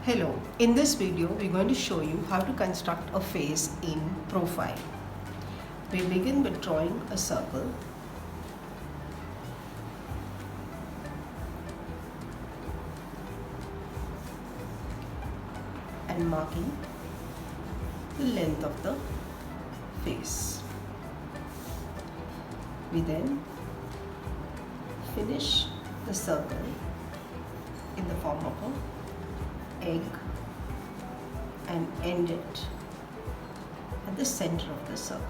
Hello, in this video we're going to show you how to construct a face in profile. We begin with drawing a circle. And marking the length of the face. We then finish the circle in the form of a egg and end it at the center of the circle.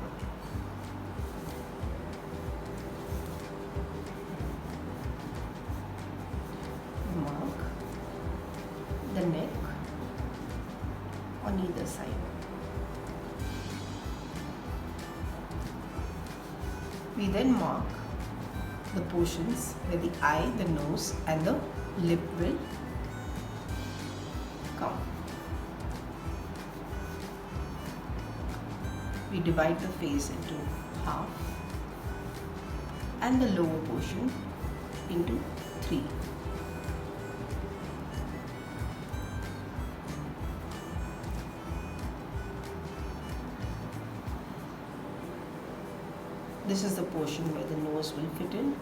Mark the neck on either side. We then mark the portions where the eye, the nose and the lip will come. We divide the face into half and the lower portion into 3. This is the portion where the nose will fit in,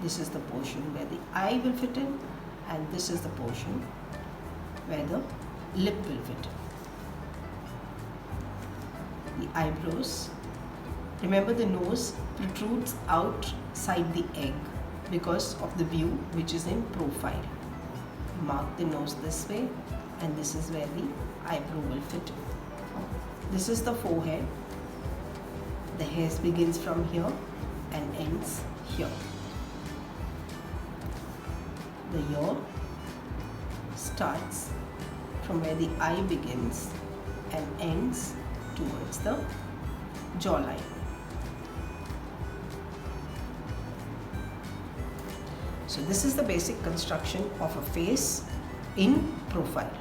this is the portion where the eye will fit in, and this is the portion where the lip will fit in. The eyebrows. Remember, the nose protrudes outside the egg because of the view which is in profile. Mark the nose this way, and this is where the eyebrow will fit in. This is the forehead. The hair begins from here and ends here. The ear starts from where the eye begins and ends towards the jawline. So this is the basic construction of a face in profile.